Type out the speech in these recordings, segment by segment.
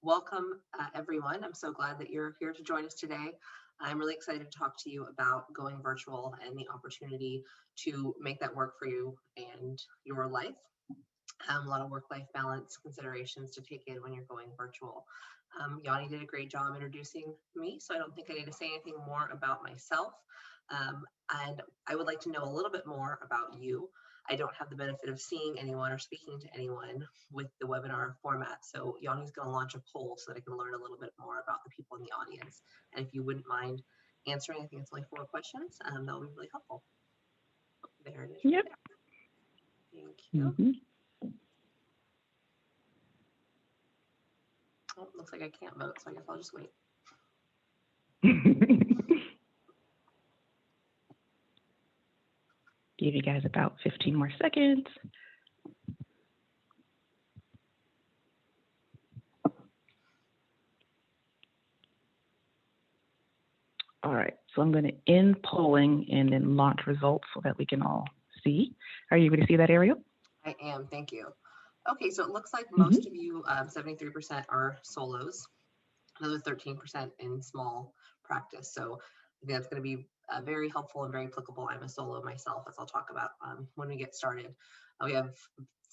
Welcome, everyone. I'm so glad that you're here to join us today. I'm really excited to talk to you about going virtual and the opportunity to make that work for you and your life. A lot of work-life balance considerations to take in when you're going virtual. Yanni did a great job introducing me, so I don't think I need to say anything more about myself. And I would like to know a little bit more about you. I don't have the benefit of seeing anyone or speaking to anyone with the webinar format. So Yanni's going to launch a poll so that I can learn a little bit more about the people in the audience. And if you wouldn't mind answering, I think it's only 4 questions, that would be really helpful. There it is. Yep. Thank you. Oh, looks like I can't vote, so I guess I'll just wait. Give you guys about 15 more seconds. All right, so I'm going to end polling and then launch results so that we can all see. Are you able to see that, Ariel? I am, thank you. Okay, so it looks like most of you, 73% are solos, another 13% in small practice. So I think that's going to be very helpful and very applicable. I'm a solo myself, as I'll talk about when we get started. We have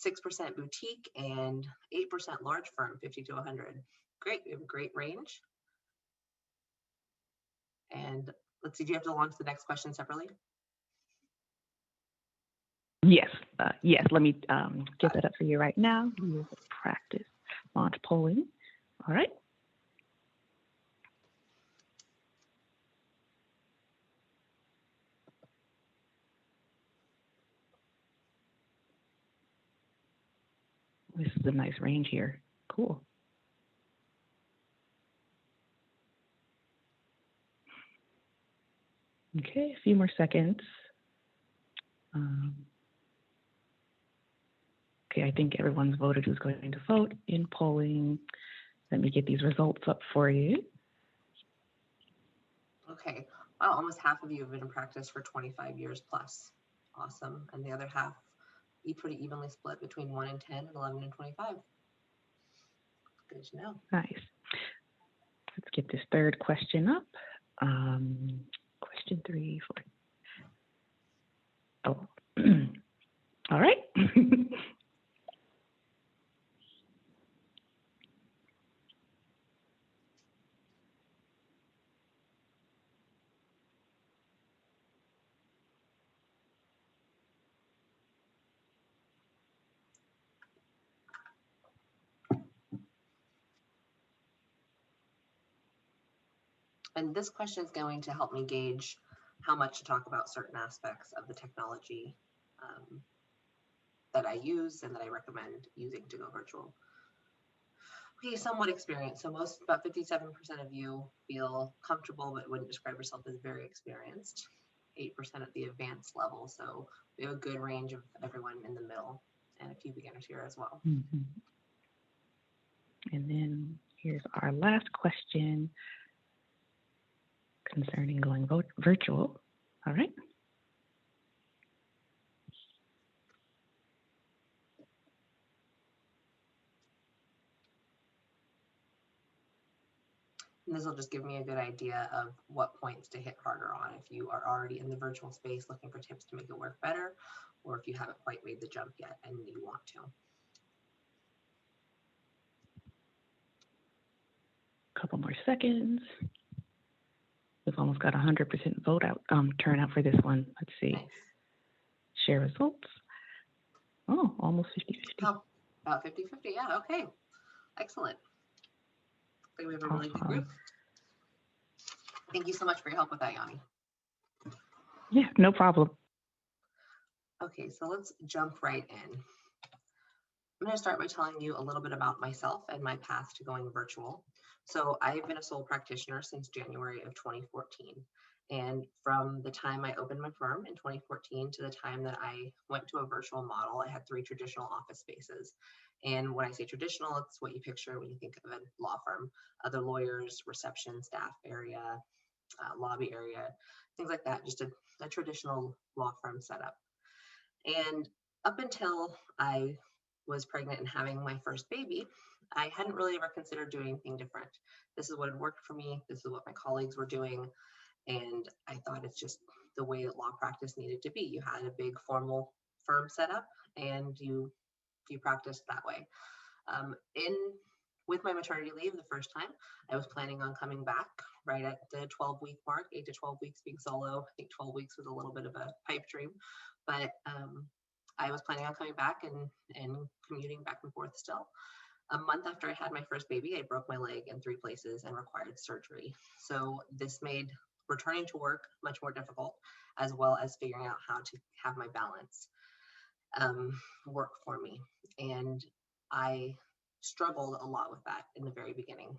6% boutique and 8% large firm, 50 to 100. Great, we have a great range. And let's see, do you have to launch the next question separately? Yes, yes. Let me get that up for you right now. Practice, launch polling. All right. This is a nice range here. Cool. Okay, a few more seconds. Okay, I think everyone's voted who's going to vote in polling. Let me get these results up for you. Okay, wow, almost half of you have been in practice for 25 years plus. Awesome, and the other half pretty evenly split between 1 and 10 and 11 and 25. Good to know. Nice. Let's get this third question up. Question 3, 4. Oh, all right. And this question is going to help me gauge how much to talk about certain aspects of the technology that I use and that I recommend using to go virtual. Okay, somewhat experienced. So about 57% of you feel comfortable but wouldn't describe yourself as very experienced. 8% at the advanced level. So we have a good range of everyone in the middle and a few beginners here as well. And then here's our last question concerning going virtual. All right. And this will just give me a good idea of what points to hit harder on if you are already in the virtual space looking for tips to make it work better, or if you haven't quite made the jump yet and you want to. Couple more seconds. We've almost got 100% vote out turnout for this one. Let's see. Nice. Share results. Oh, almost 50-50. Oh, about 50-50. Yeah. Okay. Excellent. I think we have a really good group. Thank you so much for your help with that, Yanni. Yeah, no problem. Okay, so let's jump right in. I'm going to start by telling you a little bit about myself and my path to going virtual. So I've been a sole practitioner since January of 2014. And from the time I opened my firm in 2014 to the time that I went to a virtual model, I had 3 traditional office spaces. And when I say traditional, it's what you picture when you think of a law firm. Other lawyers, reception, staff area, lobby area, things like that, just a traditional law firm setup. And up until I was pregnant and having my first baby, I hadn't really ever considered doing anything different. This is what had worked for me. This is what my colleagues were doing. And I thought it's just the way that law practice needed to be. You had a big formal firm set up and you practiced that way. In with my maternity leave the first time, I was planning on coming back right at the 12-week mark, 8 to 12 weeks being solo. I think 12 weeks was a little bit of a pipe dream, but I was planning on coming back and commuting back and forth still. A month after I had my first baby, I broke my leg in 3 places and required surgery. So this made returning to work much more difficult, as well as figuring out how to have my balance work for me. And I struggled a lot with that in the very beginning.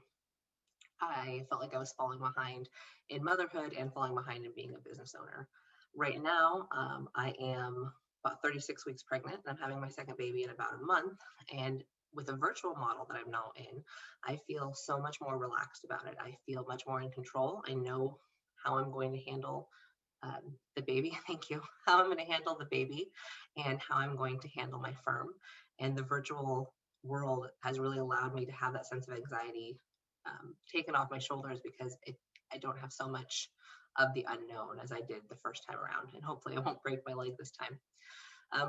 I felt like I was falling behind in motherhood and falling behind in being a business owner. Right now, I am about 36 weeks pregnant and I'm having my second baby in about a month. And with a virtual model that I'm now in, I feel so much more relaxed about it. I feel much more in control. I know how I'm going to handle the baby. Thank you. How I'm going to handle the baby and how I'm going to handle my firm. And the virtual world has really allowed me to have that sense of anxiety taken off my shoulders because I don't have so much of the unknown as I did the first time around. And hopefully I won't break my leg this time.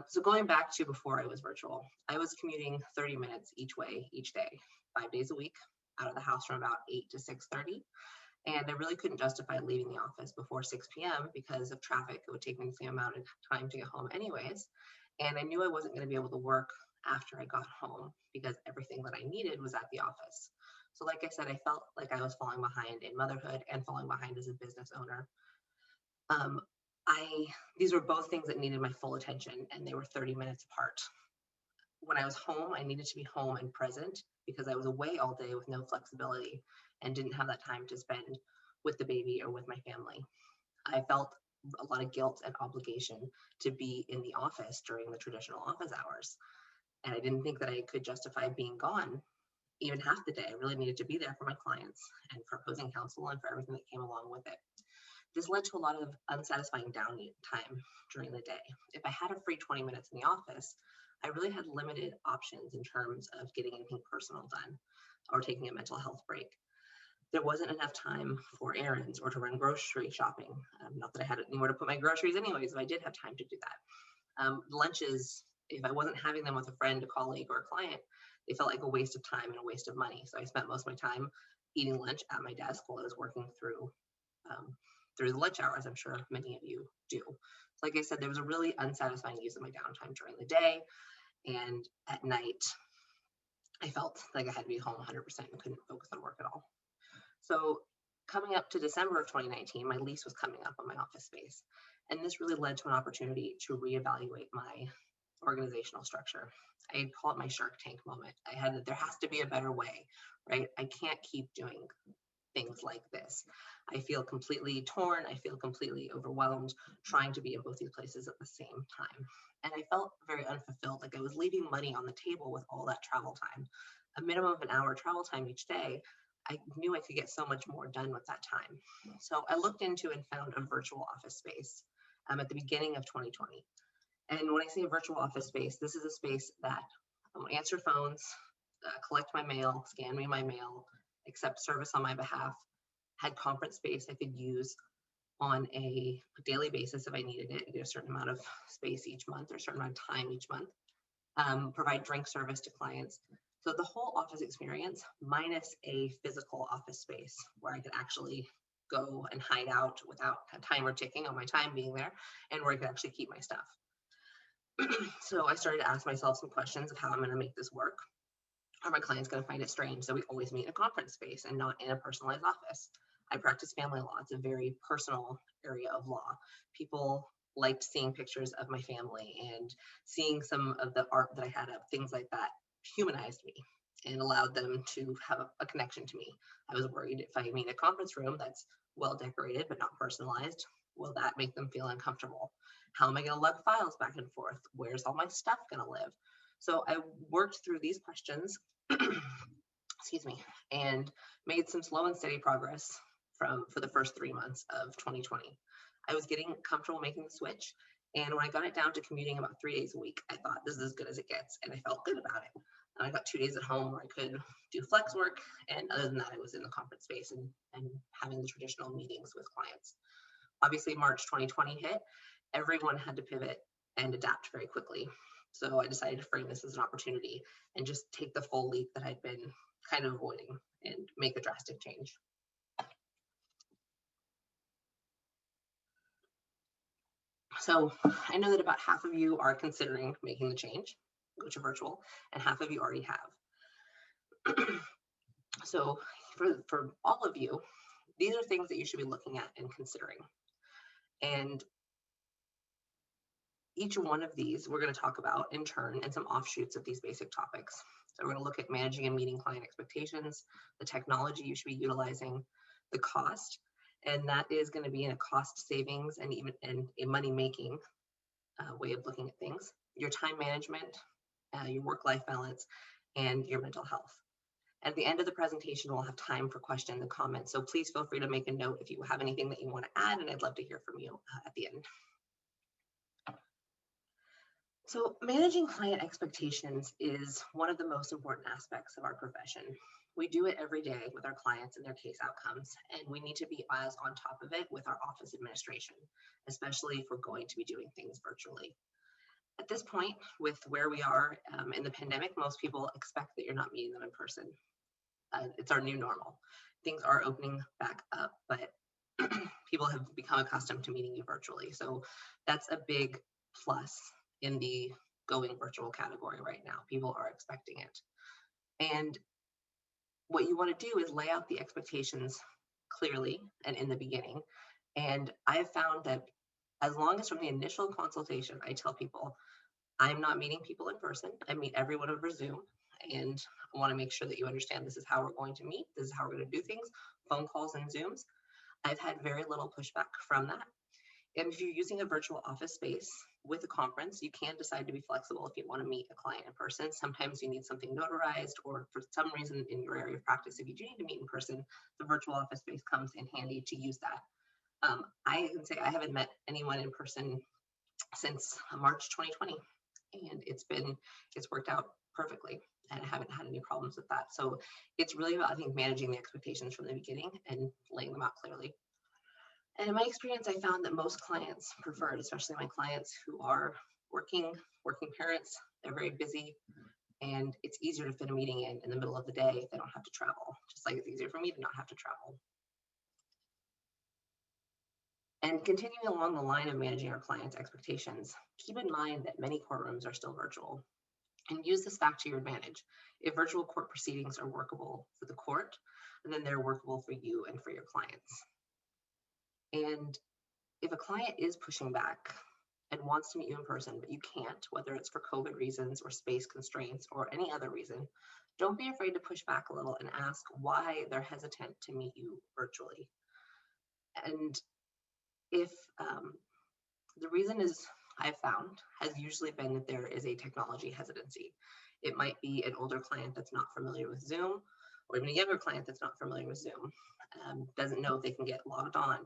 So going back to before I was virtual, I was commuting 30 minutes each way, each day, 5 days a week, out of the house from about 8 to 6:30. And I really couldn't justify leaving the office before 6 p.m. because of traffic. It would take me the same amount of time to get home anyways. And I knew I wasn't going to be able to work after I got home because everything that I needed was at the office. So like I said, I felt like I was falling behind in motherhood and falling behind as a business owner. These were both things that needed my full attention and they were 30 minutes apart. When I was home, I needed to be home and present because I was away all day with no flexibility and didn't have that time to spend with the baby or with my family. I felt a lot of guilt and obligation to be in the office during the traditional office hours. And I didn't think that I could justify being gone even half the day. I really needed to be there for my clients and for opposing counsel and for everything that came along with it. This led to a lot of unsatisfying downtime during the day. If I had a free 20 minutes in the office, I really had limited options in terms of getting anything personal done or taking a mental health break. There wasn't enough time for errands or to run grocery shopping. Not that I had anywhere to put my groceries anyways, but I did have time to do that. Lunches, if I wasn't having them with a friend, a colleague, or a client, they felt like a waste of time and a waste of money. So I spent most of my time eating lunch at my desk while I was working through the lunch hours. I'm sure many of you do. So like I said, there was a really unsatisfying use of my downtime during the day. And at night, I felt like I had to be home 100% and couldn't focus on work at all. So coming up to December of 2019, my lease was coming up on my office space. And this really led to an opportunity to reevaluate my organizational structure. I call it my Shark Tank moment. There has to be a better way, right? I can't keep doing things like this. I feel completely torn. I feel completely overwhelmed trying to be in both these places at the same time. And I felt very unfulfilled, like I was leaving money on the table with all that travel time. A minimum of an hour travel time each day, I knew I could get so much more done with that time. So I looked into and found a virtual office space at the beginning of 2020. And when I say a virtual office space, this is a space that answer phones, collect my mail, scan me my mail, accept service on my behalf, had conference space I could use on a daily basis if I needed it. I get a certain amount of space each month or a certain amount of time each month, provide drink service to clients. So the whole office experience minus a physical office space where I could actually go and hide out without a timer ticking on my time being there and where I could actually keep my stuff. So I started to ask myself some questions of how I'm going to make this work. Are my clients going to find it strange? So we always meet in a conference space and not in a personalized office. I practice family law. It's a very personal area of law. People liked seeing pictures of my family and seeing some of the art that I had up, things like that humanized me and allowed them to have a connection to me. I was worried if I meet a conference room that's well decorated but not personalized, will that make them feel uncomfortable? How am I going to lug files back and forth? Where's all my stuff going to live? So I worked through these questions, excuse me, and made some slow and steady progress for the first 3 months of 2020. I was getting comfortable making the switch. And when I got it down to commuting about 3 days a week, I thought this is as good as it gets. And I felt good about it. And I got 2 days at home where I could do flex work. And other than that, I was in the conference space and having the traditional meetings with clients. Obviously, March 2020 hit. Everyone had to pivot and adapt very quickly. So I decided to frame this as an opportunity and just take the full leap that I'd been kind of avoiding and make a drastic change. So I know that about half of you are considering making the change, go to virtual, and half of you already have. So for all of you, these are things that you should be looking at and considering. And each one of these we're going to talk about in turn and some offshoots of these basic topics. So we're going to look at managing and meeting client expectations, the technology you should be utilizing, the cost, and that is going to be in a cost savings and even in a money making way of looking at things, your time management, your work-life balance, and your mental health. At the end of the presentation, we'll have time for questions and comments. So please feel free to make a note if you have anything that you want to add, and I'd love to hear from you at the end. So managing client expectations is one of the most important aspects of our profession. We do it every day with our clients and their case outcomes, and we need to be as on top of it with our office administration, especially if we're going to be doing things virtually. At this point, with where we are in the pandemic, most people expect that you're not meeting them in person. It's our new normal. Things are opening back up, but people have become accustomed to meeting you virtually. So that's a big plus in the going virtual category right now. People are expecting it. And what you want to do is lay out the expectations clearly and in the beginning. And I have found that as long as from the initial consultation, I tell people, I'm not meeting people in person. I meet everyone over Zoom. And I want to make sure that you understand this is how we're going to meet. This is how we're going to do things, phone calls and Zooms. I've had very little pushback from that. And if you're using a virtual office space with a conference, you can decide to be flexible if you want to meet a client in person. Sometimes you need something notarized, or for some reason in your area of practice, if you do need to meet in person, the virtual office space comes in handy to use that. I can say I haven't met anyone in person since March 2020, and it's worked out perfectly, and I haven't had any problems with that. So it's really about, I think, managing the expectations from the beginning and laying them out clearly. And in my experience, I found that most clients prefer it, especially my clients who are working parents. They're very busy, and it's easier to fit a meeting in the middle of the day if they don't have to travel, just like it's easier for me to not have to travel. And continuing along the line of managing our clients' expectations, keep in mind that many courtrooms are still virtual, and use this fact to your advantage. If virtual court proceedings are workable for the court, then they're workable for you and for your clients. And if a client is pushing back and wants to meet you in person, but you can't, whether it's for COVID reasons or space constraints or any other reason, don't be afraid to push back a little and ask why they're hesitant to meet you virtually. And if the reason is, I've found, has usually been that there is a technology hesitancy. It might be an older client that's not familiar with Zoom, or even a younger client that's not familiar with Zoom, doesn't know if they can get logged on.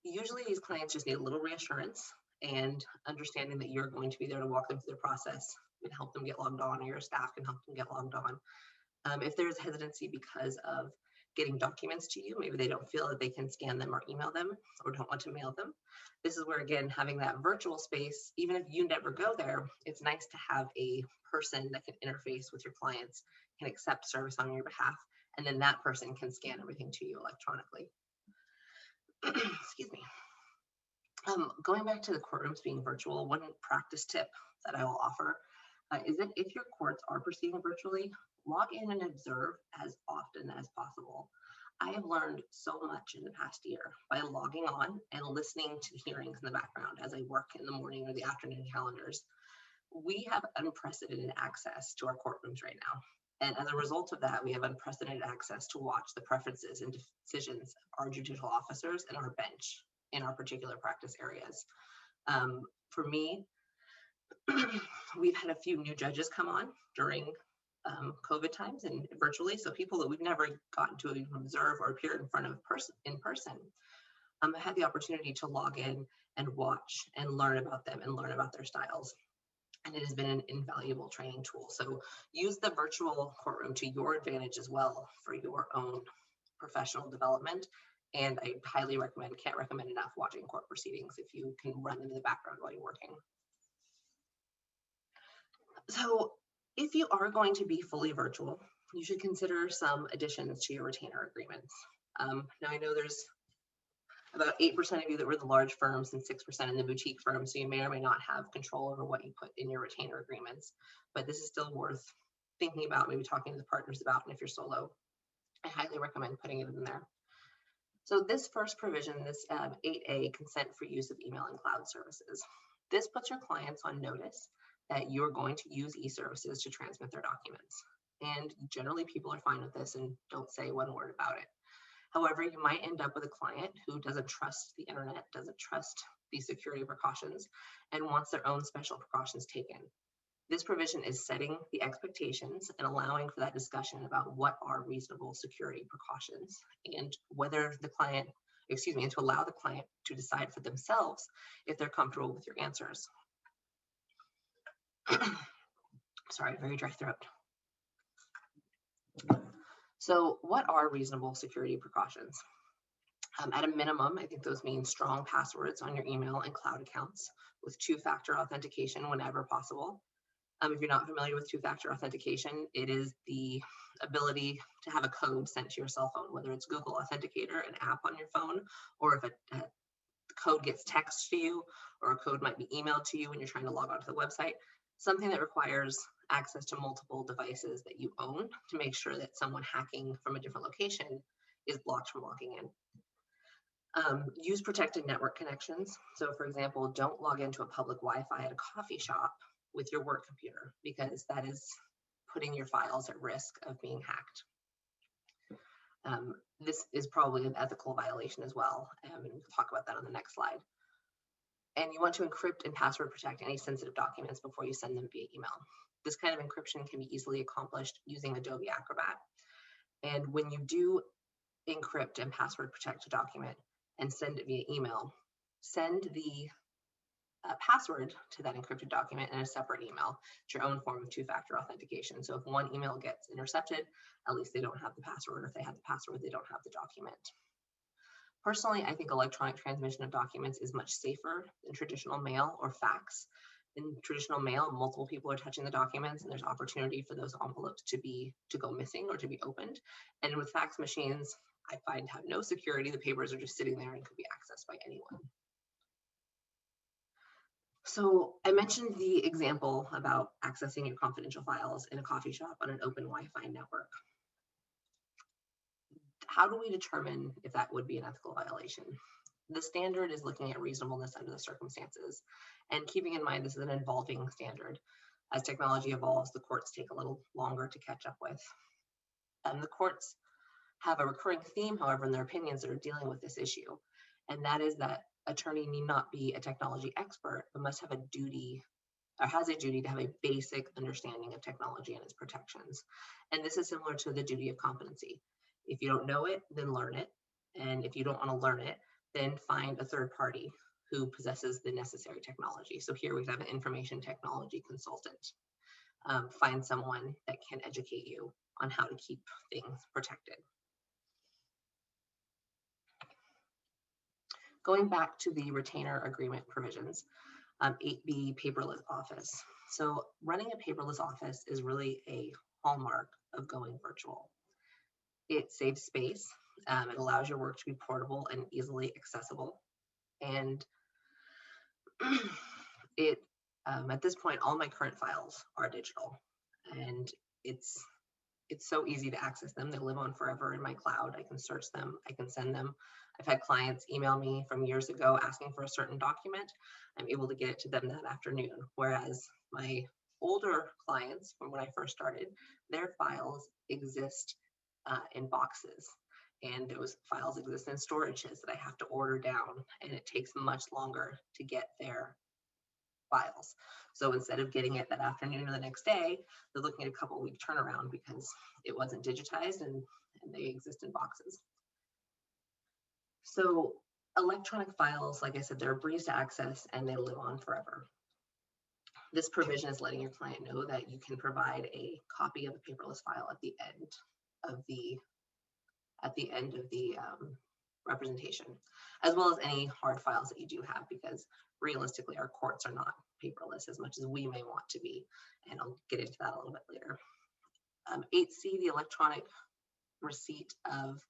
Usually these clients just need a little reassurance and understanding that you're going to be there to walk them through the process and help them get logged on, or your staff can help them get logged on. If there's hesitancy because of getting documents to you, maybe they don't feel that they can scan them or email them, or don't want to mail them. This is where, again, having that virtual space, even if you never go there, it's nice to have a person that can interface with your clients, can accept service on your behalf, and then that person can scan everything to you electronically. Excuse me. Going back to the courtrooms being virtual, one practice tip that I will offer is that if your courts are proceeding virtually, log in and observe as often as possible. I have learned so much in the past year by logging on and listening to hearings in the background as I work in the morning or the afternoon calendars. We have unprecedented access to our courtrooms right now. And as a result of that, we have unprecedented access to watch the preferences and decisions of our judicial officers and our bench in our particular practice areas. For me, we've had a few new judges come on during COVID times and virtually, so people that we've never gotten to even observe or appear in front of in person. I had the opportunity to log in and watch and learn about them and learn about their styles. and it has been an invaluable training tool. So use the virtual courtroom to your advantage as well for your own professional development. And I highly recommend, can't recommend enough, watching court proceedings if you can run them in the background while you're working. So if you are going to be fully virtual, you should consider some additions to your retainer agreements. Now I know there's about 8% of you that were the large firms and 6% in the boutique firms, so you may or may not have control over what you put in your retainer agreements, but this is still worth thinking about, maybe talking to the partners about, and if you're solo, I highly recommend putting it in there. So this first provision, this 8A, consent for use of email and cloud services. This puts your clients on notice that you're going to use e-services to transmit their documents. And generally people are fine with this and don't say one word about it. However, you might end up with a client who doesn't trust the internet, doesn't trust these security precautions, and wants their own special precautions taken. This provision is setting the expectations and allowing for that discussion about what are reasonable security precautions and whether the client, and to allow the client to decide for themselves if they're comfortable with your answers. Sorry, very dry throat. So what are reasonable security precautions? At a minimum, I think those mean strong passwords on your email and cloud accounts with two-factor authentication whenever possible. If you're not familiar with two-factor authentication, it is the ability to have a code sent to your cell phone, whether it's Google Authenticator, an app on your phone, or if a code gets texted to you, or a code might be emailed to you when you're trying to log onto the website, something that requires access to multiple devices that you own to make sure that someone hacking from a different location is blocked from logging in. Use protected network connections. So for example, don't log into a public Wi-Fi at a coffee shop with your work computer, because that is putting your files at risk of being hacked. This is probably an ethical violation as well, and we'll talk about that on the next slide. And you want to encrypt and password protect any sensitive documents before you send them via email. This kind of encryption can be easily accomplished using Adobe Acrobat. And when you do encrypt and password protect a document and send it via email, send the password to that encrypted document in a separate email. It's your own form of two-factor authentication. So if one email gets intercepted, at least they don't have the password. If they have the password, they don't have the document. Personally, I think electronic transmission of documents is much safer than traditional mail or fax. In traditional mail, multiple people are touching the documents, and there's opportunity for those envelopes to go missing or to be opened. And with fax machines, I find have no security. The papers are just sitting there and could be accessed by anyone. So I mentioned the example about accessing your confidential files in a coffee shop on an open Wi-Fi network. How do we determine if that would be an ethical violation? The standard is looking at reasonableness under the circumstances, and keeping in mind this is an evolving standard. As technology evolves, the courts take a little longer to catch up with. The courts have a recurring theme, however, in their opinions that are dealing with this issue, and that is that attorney need not be a technology expert, but must have a duty, or has a duty to have a basic understanding of technology and its protections. And this is similar to the duty of competency. If you don't know it, then learn it. And if you don't want to learn it, then find a third party who possesses the necessary technology. So here we have an information technology consultant. Find someone that can educate you on how to keep things protected. Going back to the retainer agreement provisions, 8B, paperless office. So running a paperless office is really a hallmark of going virtual. It saves space. It allows your work to be portable and easily accessible. And at this point, all my current files are digital, and it's so easy to access them. They live on forever in my cloud. I can search them. I can send them. I've had clients email me from years ago asking for a certain document. I'm able to get it to them that afternoon. Whereas my older clients, from when I first started, their files exist in boxes. And those files exist in storages that I have to order down, and it takes much longer to get their files. So instead of getting it that afternoon or the next day, they're looking at a couple-week turnaround because it wasn't digitized and they exist in boxes. So electronic files, like I said, they're a breeze to access and they live on forever. This provision is letting your client know that you can provide a copy of the paperless file at the end of the representation, as well as any hard files that you do have, because realistically our courts are not paperless as much as we may want to be, and I'll get into that a little bit later. 8C, the electronic receipt of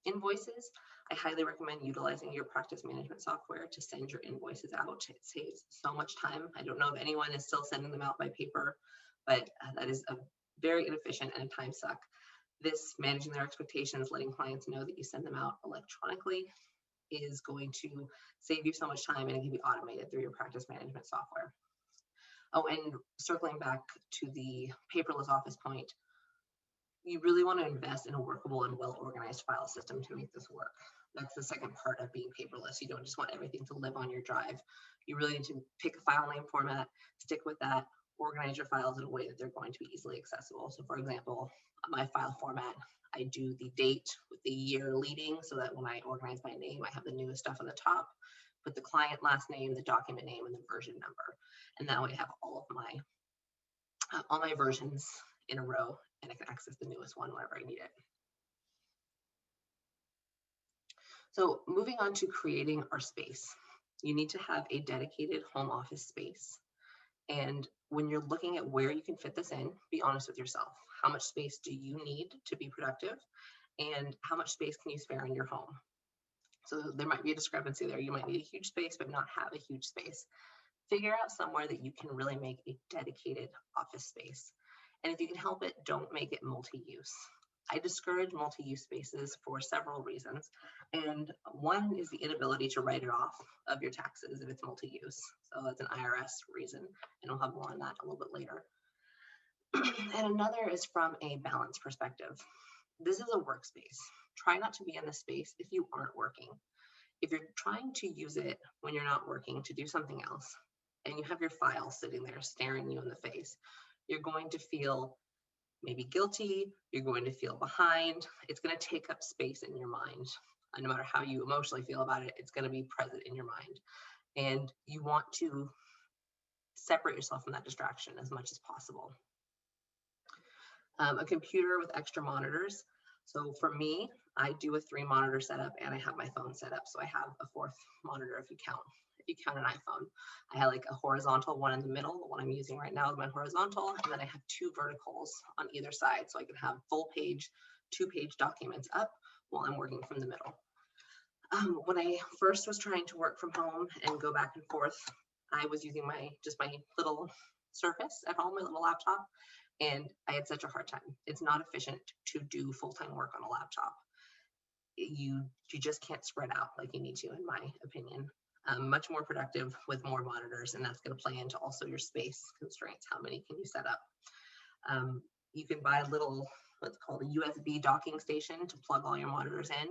invoices. I highly recommend utilizing your practice management software to send your invoices out. It saves so much time. I don't know if anyone is still sending them out by paper, but that is a very inefficient and a time suck. This managing their expectations, letting clients know that you send them out electronically, is going to save you so much time, and it can be automated through your practice management software. Oh, and circling back to the paperless office point, you really want to invest in a workable and well-organized file system to make this work. That's the second part of being paperless. You don't just want everything to live on your drive. You really need to pick a file name format, stick with that, organize your files in a way that they're going to be easily accessible. So for example, my file format, I do the date with the year leading, so that when I organize my name, I have the newest stuff on the top, put the client last name, the document name, and the version number. And that way I have all my versions in a row, and I can access the newest one whenever I need it. So moving on to creating our space, you need to have a dedicated home office space. And when you're looking at where you can fit this in, be honest with yourself. How much space do you need to be productive? And how much space can you spare in your home? So there might be a discrepancy there. You might need a huge space, but not have a huge space. Figure out somewhere that you can really make a dedicated office space. And if you can help it, don't make it multi-use. I discourage multi-use spaces for several reasons. And one is the inability to write it off of your taxes if it's multi-use. So that's an IRS reason, and I'll have more on that a little bit later. And another is from a balance perspective. This is a workspace. Try not to be in the space if you aren't working. If you're trying to use it when you're not working to do something else, and you have your file sitting there staring you in the face, you're going to feel maybe guilty, you're going to feel behind, it's going to take up space in your mind. And no matter how you emotionally feel about it, it's going to be present in your mind. And you want to separate yourself from that distraction as much as possible. A computer with extra monitors. So for me, I do a 3-monitor setup, and I have my phone set up. So I have a 4th monitor if you count an iPhone. I have like a horizontal one in the middle. The one I'm using right now is my horizontal, and then I have 2 verticals on either side, so I can have full page, 2-page documents up while I'm working from the middle. When I first was trying to work from home and go back and forth, I was using my little Surface at home, my little laptop, and I had such a hard time. It's not efficient to do full-time work on a laptop. You just can't spread out like you need to, in my opinion. Much more productive with more monitors, and that's going to play into also your space constraints. How many can you set up? You can buy a little, what's called a USB docking station to plug all your monitors in,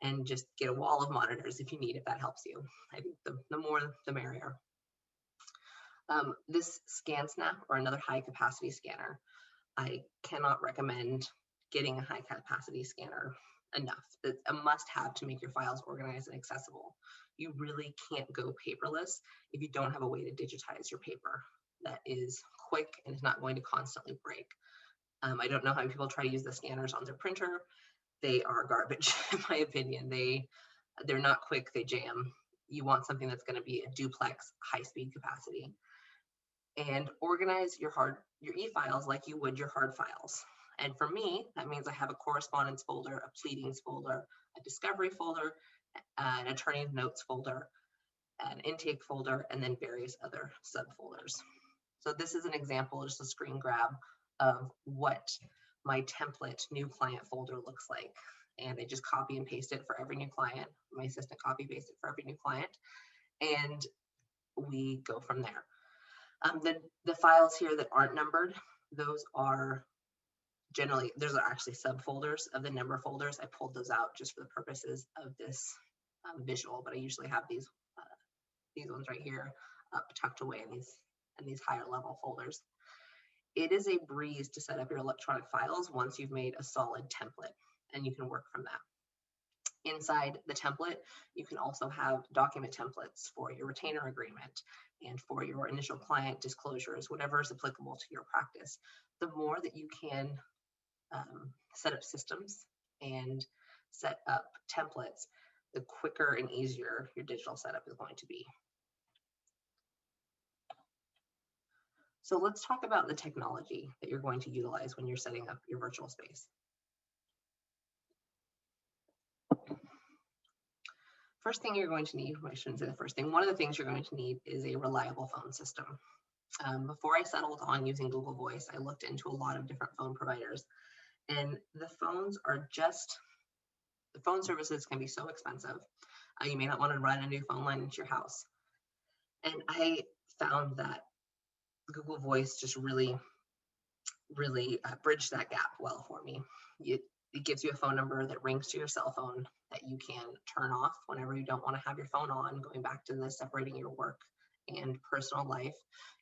and just get a wall of monitors if you need, if that helps you. I think the more the merrier. This ScanSnap, or another high capacity scanner, I cannot recommend getting a high capacity scanner enough. It's a must have to make your files organized and accessible. You really can't go paperless if you don't have a way to digitize your paper that is quick and is not going to constantly break. I don't know how many people try to use the scanners on their printer. They are garbage, in my opinion. They're not quick, they jam. You want something that's going to be a duplex, high-speed capacity. And organize your e-files like you would your hard files. And for me, that means I have a correspondence folder, a pleadings folder, a discovery folder, an attorney notes folder, an intake folder, and then various other subfolders. So this is an example, just a screen grab of what my template new client folder looks like. And I just copy and paste it for every new client. My assistant copy paste it for every new client. And we go from there. The files here that aren't numbered, those are generally, those are actually subfolders of the number folders. I pulled those out just for the purposes of this visual, but I usually have these ones right here tucked away in these higher level folders. It is a breeze to set up your electronic files once you've made a solid template, and you can work from that. Inside the template, you can also have document templates for your retainer agreement and for your initial client disclosures, whatever is applicable to your practice. The more that you can set up systems and set up templates, the quicker and easier your digital setup is going to be. So let's talk about the technology that you're going to utilize when you're setting up your virtual space. First thing you're going to need, I shouldn't say the first thing, one of the things you're going to need is a reliable phone system. Before I settled on using Google Voice, I looked into a lot of different phone providers, and the phone services can be so expensive. You may not want to run a new phone line into your house. And I found that Google Voice just really bridged that gap well for me. It gives you a phone number that rings to your cell phone that you can turn off whenever you don't want to have your phone on, going back to the separating your work and personal life.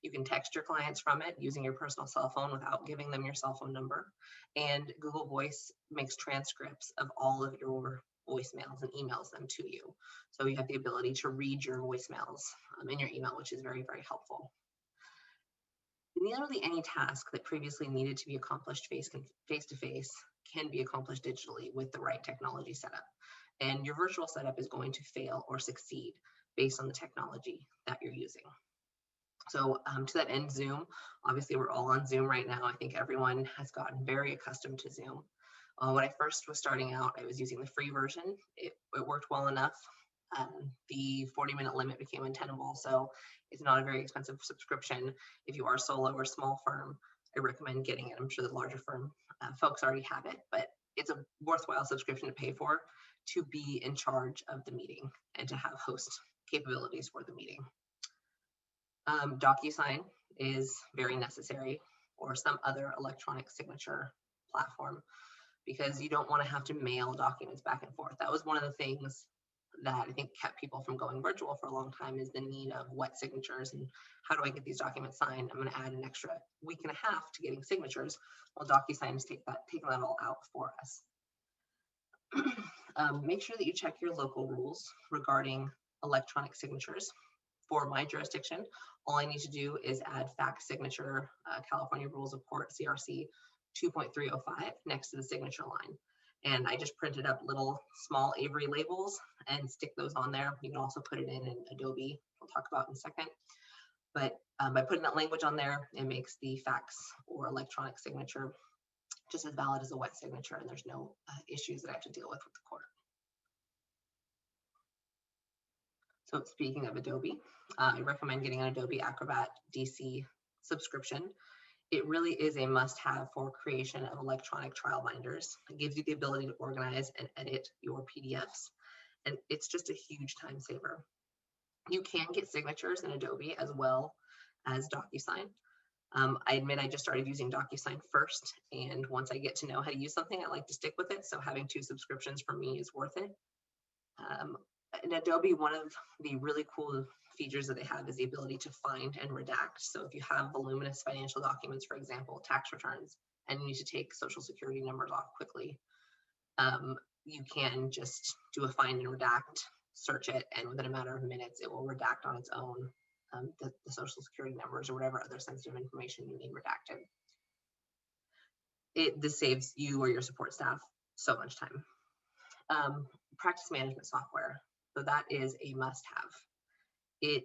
You can text your clients from it using your personal cell phone without giving them your cell phone number. And Google Voice makes transcripts of all of your voicemails and emails them to you. So you have the ability to read your voicemails in your email, which is very, very helpful. Nearly any task that previously needed to be accomplished face-to-face can be accomplished digitally with the right technology setup. And your virtual setup is going to fail or succeed based on the technology that you're using. So to that end, Zoom, obviously we're all on Zoom right now. I think everyone has gotten very accustomed to Zoom. When I first was starting out, I was using the free version. It worked well enough. The 40-minute limit became untenable, so it's not a very expensive subscription. If you are solo or small firm, I recommend getting it. I'm sure the larger firm folks already have it, but it's a worthwhile subscription to pay for to be in charge of the meeting and to have host capabilities for the meeting. DocuSign is very necessary, or some other electronic signature platform, because you don't want to have to mail documents back and forth. That was one of the things that I think kept people from going virtual for a long time, is the need of wet signatures and how do I get these documents signed? I'm going to add an extra week and a half to getting signatures. Well, DocuSign is taking that all out for us. Make sure that you check your local rules regarding electronic signatures. For my jurisdiction, all I need to do is add fax signature, California Rules of Court, CRC 2.305 next to the signature line. And I just printed up little small Avery labels and stick those on there. You can also put it in Adobe, we'll talk about in a second. But by putting that language on there, it makes the fax or electronic signature just as valid as a wet signature, and there's no issues that I have to deal with the court. So speaking of Adobe, I recommend getting an Adobe Acrobat DC subscription. It really is a must-have for creation of electronic trial binders. It gives you the ability to organize and edit your PDFs, and it's just a huge time saver. You can get signatures in Adobe as well as DocuSign. I admit I just started using DocuSign first, and once I get to know how to use something, I like to stick with it, so having 2 subscriptions for me is worth it. In Adobe, one of the really cool features that they have is the ability to find and redact. So if you have voluminous financial documents, for example, tax returns, and you need to take social security numbers off quickly, you can just do a find and redact, search it, and within a matter of minutes, it will redact on its own the social security numbers or whatever other sensitive information you need redacted. This saves you or your support staff so much time. Practice management software. So that is a must-have. It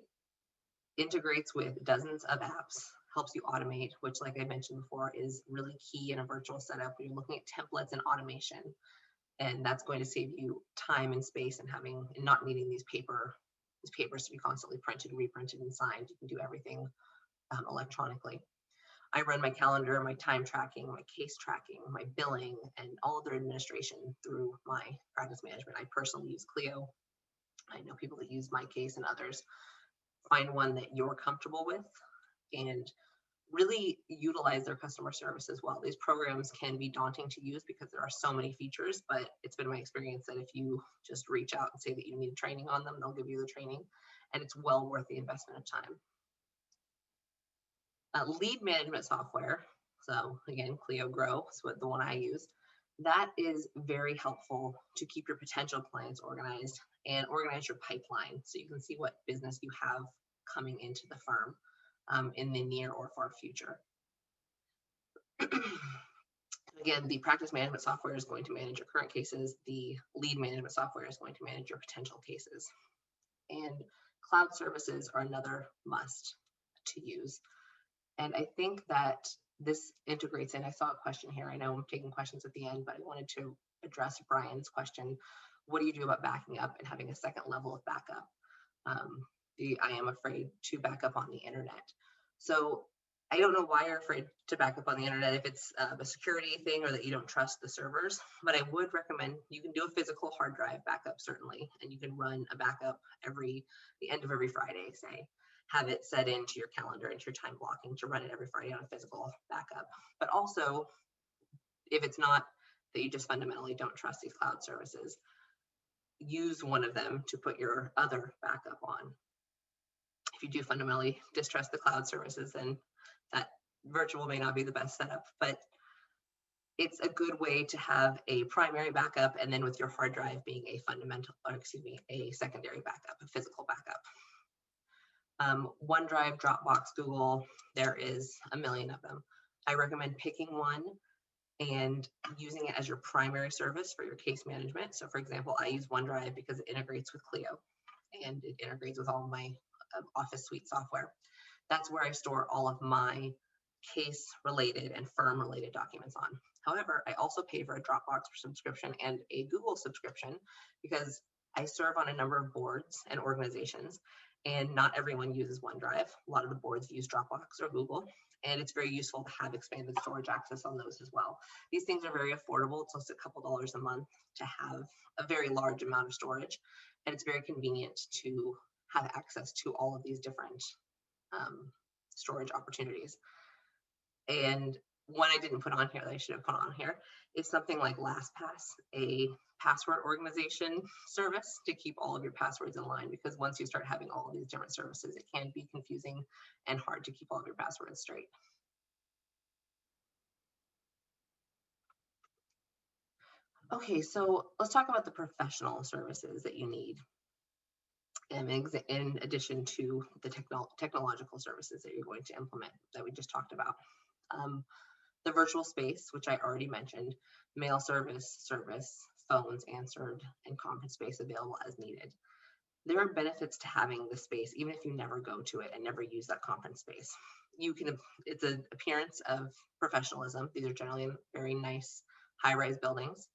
integrates with dozens of apps, helps you automate, which, like I mentioned before, is really key in a virtual setup. You're looking at templates and automation, and that's going to save you time and space and not needing these papers to be constantly printed, reprinted, and signed. You can do everything electronically. I run my calendar, my time tracking, my case tracking, my billing, and all other administration through my practice management. I personally use Clio. I know people that use my case and others. Find one that you're comfortable with and really utilize their customer service as well. These programs can be daunting to use because there are so many features, but it's been my experience that if you just reach out and say that you need training on them, they'll give you the training, and it's well worth the investment of time. Lead management software. So again, Clio Grow is the one I use. That is very helpful to keep your potential clients organized and organize your pipeline so you can see what business you have coming into the firm in the near or far future. Again, the practice management software is going to manage your current cases. The lead management software is going to manage your potential cases. And cloud services are another must to use. And I think that this integrates in. I saw a question here. I know I'm taking questions at the end, but I wanted to address Brian's question. What do you do about backing up and having a second level of backup? I am afraid to back up on the internet. So I don't know why you're afraid to back up on the internet, if it's a security thing or that you don't trust the servers, but I would recommend you can do a physical hard drive backup, certainly, and you can run a backup the end of every Friday, say. Have it set into your calendar, into your time blocking to run it every Friday on a physical backup. But also, if it's not that you just fundamentally don't trust these cloud services, use one of them to put your other backup on. If you do fundamentally distrust the cloud services, then that virtual may not be the best setup, but it's a good way to have a primary backup, and then with your hard drive being a a secondary backup, a physical backup. OneDrive, Dropbox, Google, there is a million of them. I recommend picking one and using it as your primary service for your case management. So for example, I use OneDrive because it integrates with Clio and it integrates with all my Office Suite software. That's where I store all of my case related and firm related documents on. However, I also pay for a Dropbox subscription and a Google subscription because I serve on a number of boards and organizations, and not everyone uses OneDrive. A lot of the boards use Dropbox or Google, and it's very useful to have expanded storage access on those as well. These things are very affordable. It's just a couple dollars a month to have a very large amount of storage, and it's very convenient to have access to all of these different storage opportunities. And one I didn't put on here that I should have put on here is something like LastPass, a password organization service to keep all of your passwords in line, because once you start having all of these different services, it can be confusing and hard to keep all of your passwords straight. Okay, so let's talk about the professional services that you need in addition to the technological services that you're going to implement that we just talked about. The virtual space, which I already mentioned, mail service, phones answered, and conference space available as needed. There are benefits to having the space, even if you never go to it and never use that conference space. It's an appearance of professionalism. These are generally very nice high-rise buildings,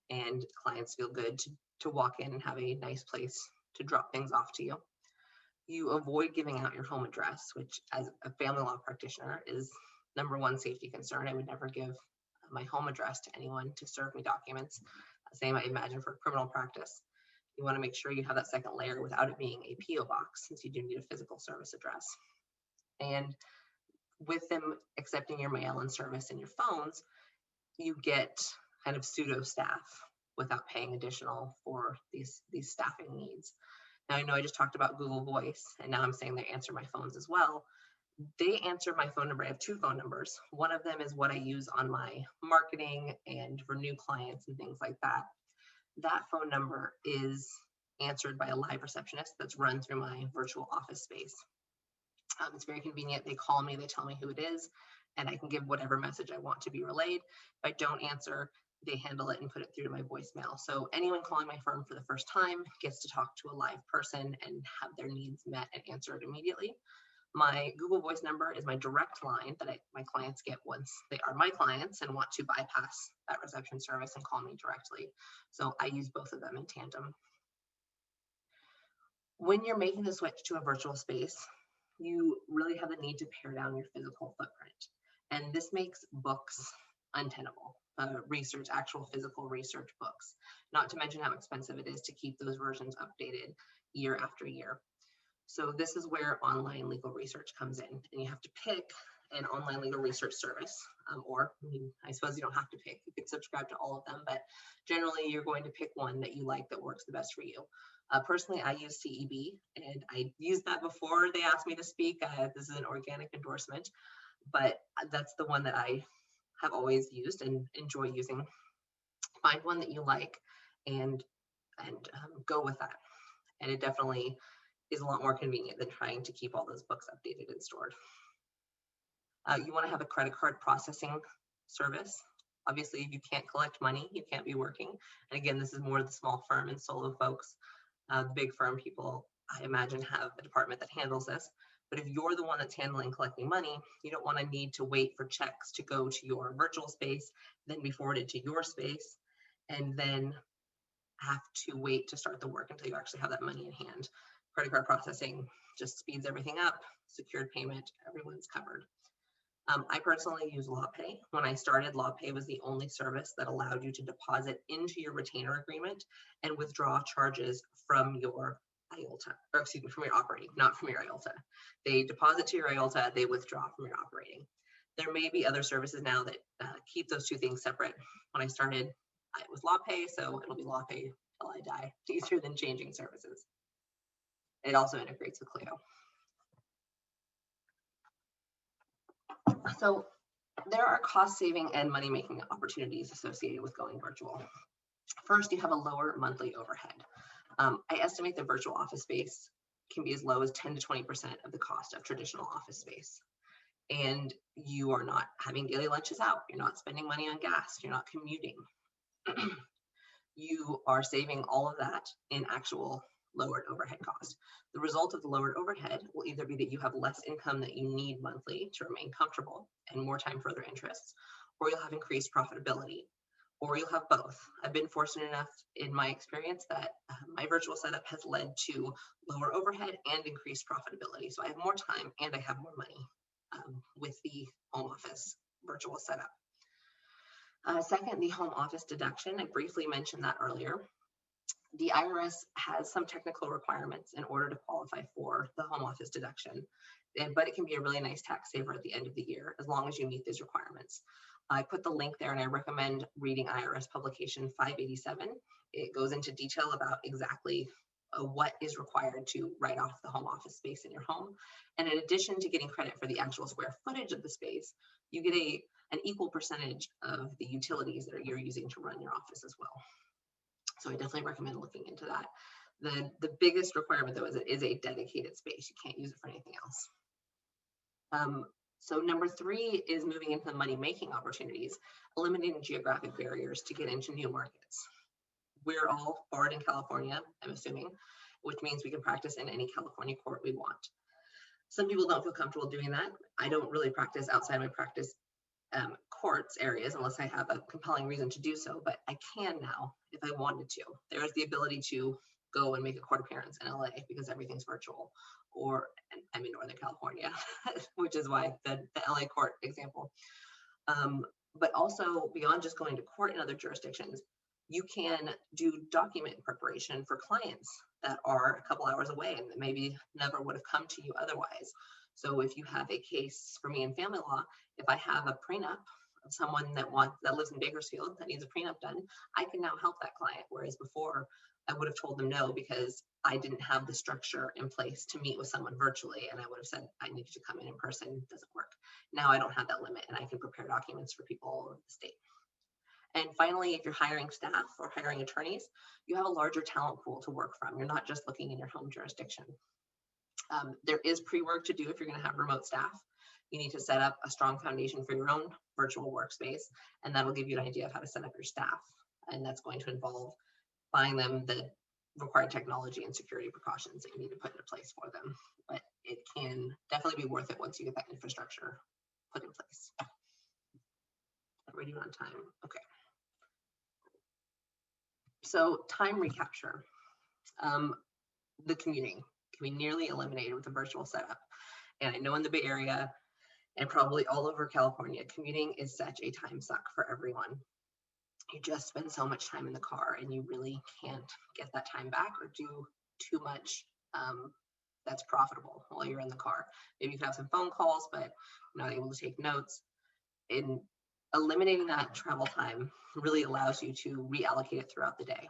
and clients feel good to walk in and have a nice place to drop things off to you. You avoid giving out your home address, which as a family law practitioner is number one safety concern. I would never give my home address to anyone to serve me documents. Same I imagine for criminal practice. You want to make sure you have that second layer without it being a PO box, since you do need a physical service address. And with them accepting your mail and service and your phones, you get kind of pseudo staff without paying additional for these staffing needs. Now, I know I just talked about Google Voice, and now I'm saying they answer my phones as well. They answer my phone number. I have two phone numbers. One of them is what I use on my marketing and for new clients and things like that. That phone number is answered by a live receptionist that's run through my virtual office space. It's very convenient. They call me, they tell me who it is, and I can give whatever message I want to be relayed. If I don't answer, they handle it and put it through to my voicemail. So anyone calling my firm for the first time gets to talk to a live person and have their needs met and answered immediately. My Google Voice number is my direct line that my clients get once they are my clients and want to bypass that reception service and call me directly. So I use both of them in tandem. When you're making the switch to a virtual space, you really have the need to pare down your physical footprint. And this makes books untenable, actual physical research books, not to mention how expensive it is to keep those versions updated year after year. So this is where online legal research comes in, and you have to pick an online legal research service, I suppose you don't have to pick, you could subscribe to all of them, but generally you're going to pick one that you like that works the best for you. Personally, I use CEB, and I used that before they asked me to speak. This is an organic endorsement, but that's the one that I have always used and enjoy using. find one that you like and go with that. And it definitely is a lot more convenient than trying to keep all those books updated and stored. You want to have a credit card processing service. Obviously, if you can't collect money, you can't be working. And again, this is more the small firm and solo folks. The big firm people, I imagine, have a department that handles this. But if you're the one that's handling collecting money, you don't want to need to wait for checks to go to your virtual space, then be forwarded to your space, and then have to wait to start the work until you actually have that money in hand. Credit card processing just speeds everything up, secured payment, everyone's covered. I personally use LawPay. When I started, LawPay was the only service that allowed you to deposit into your retainer agreement and withdraw charges from your IOLTA, or excuse me, from your operating, not from your IOLTA. They deposit to your IOLTA, they withdraw from your operating. There may be other services now that keep those two things separate. When I started, it was LawPay, so it'll be LawPay till I die. It's easier than changing services. It also integrates with Clio. So there are cost-saving and money-making opportunities associated with going virtual. First, you have a lower monthly overhead. I estimate the virtual office space can be as low as 10 to 20% of the cost of traditional office space. And you are not having daily lunches out. You're not spending money on gas. You're not commuting. You are saving all of that in actual lowered overhead cost. The result of the lowered overhead will either be that you have less income that you need monthly to remain comfortable and more time for other interests, or you'll have increased profitability, or you'll have both. I've been fortunate enough in my experience that my virtual setup has led to lower overhead and increased profitability. So I have more time and I have more money with the home office virtual setup. Second, the home office deduction. I briefly mentioned that earlier. The IRS has some technical requirements in order to qualify for the home office deduction, but it can be a really nice tax saver at the end of the year, as long as you meet these requirements. I put the link there and I recommend reading IRS publication 587. It goes into detail about exactly what is required to write off the home office space in your home. And in addition to getting credit for the actual square footage of the space, you get an equal percentage of the utilities that you're using to run your office as well. So I definitely recommend looking into that. The biggest requirement, though, is it is a dedicated space. You can't use it for anything else. So number 3 is moving into the money-making opportunities, eliminating geographic barriers to get into new markets. We're all barred in California, I'm assuming, which means we can practice in any California court we want. Some people don't feel comfortable doing that. I don't really practice outside my practice courts areas unless I have a compelling reason to do so, but I can now if I wanted to. There is the ability to go and make a court appearance in LA because everything's virtual, or I'm in Northern California, which is why the LA court example. But also beyond just going to court in other jurisdictions, you can do document preparation for clients that are a couple hours away and that maybe never would have come to you otherwise. So if you have a case for me in family law, if I have a prenup of someone that lives in Bakersfield that needs a prenup done, I can now help that client. Whereas before I would have told them no because I didn't have the structure in place to meet with someone virtually. And I would have said, I need you to come in person. It doesn't work. Now I don't have that limit and I can prepare documents for people all over the state. And finally, if you're hiring staff or hiring attorneys, you have a larger talent pool to work from. You're not just looking in your home jurisdiction. There is pre-work to do if you're going to have remote staff. You need to set up a strong foundation for your own virtual workspace, and that'll give you an idea of how to set up your staff. And that's going to involve buying them the required technology and security precautions that you need to put into place for them. But it can definitely be worth it once you get that infrastructure put in place. Ready on time? Okay. So time recapture. The commuting can be nearly eliminated with a virtual setup. And I know in the Bay Area and probably all over California, commuting is such a time suck for everyone. You just spend so much time in the car and you really can't get that time back or do too much that's profitable while you're in the car. Maybe you can have some phone calls, but you're not able to take notes. In eliminating that travel time really allows you to reallocate it throughout the day.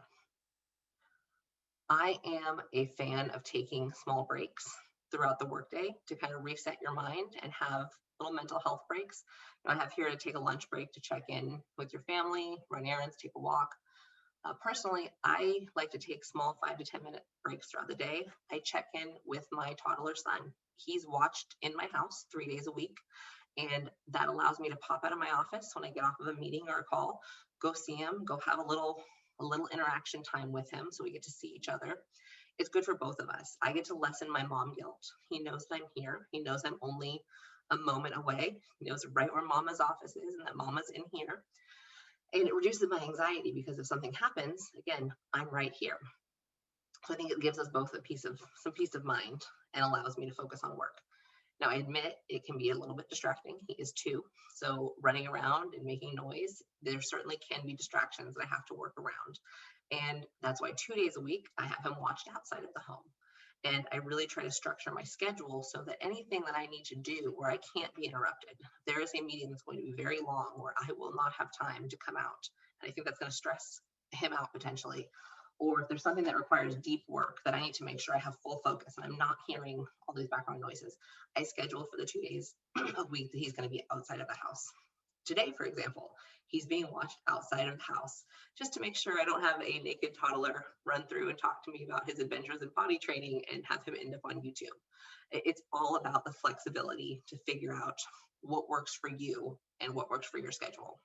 I am a fan of taking small breaks throughout the workday to kind of reset your mind and have little mental health breaks. I have here to take a lunch break to check in with your family, run errands, take a walk. Personally, I like to take small 5 to 10 minute breaks throughout the day. I check in with my toddler son. He's watched in my house 3 days a week, and that allows me to pop out of my office when I get off of a meeting or a call, go see him, go have a little interaction time with him so we get to see each other. It's good for both of us. I get to lessen my mom guilt. He knows that I'm here. He knows I'm only a moment away. He knows right where mama's office is and that mama's in here. And it reduces my anxiety because if something happens, again, I'm right here. So I think it gives us both some peace of mind and allows me to focus on work. Now, I admit it can be a little bit distracting. He is 2, so running around and making noise, there certainly can be distractions that I have to work around. And that's why 2 days a week, I have him watched outside of the home. And I really try to structure my schedule so that anything that I need to do where I can't be interrupted, if there is a meeting that's going to be very long where I will not have time to come out, and I think that's going to stress him out potentially, or if there's something that requires deep work that I need to make sure I have full focus and I'm not hearing all these background noises, I schedule for the 2 days a week that he's going to be outside of the house. Today, for example, he's being watched outside of the house just to make sure I don't have a naked toddler run through and talk to me about his adventures in potty training and have him end up on YouTube. It's all about the flexibility to figure out what works for you and what works for your schedule.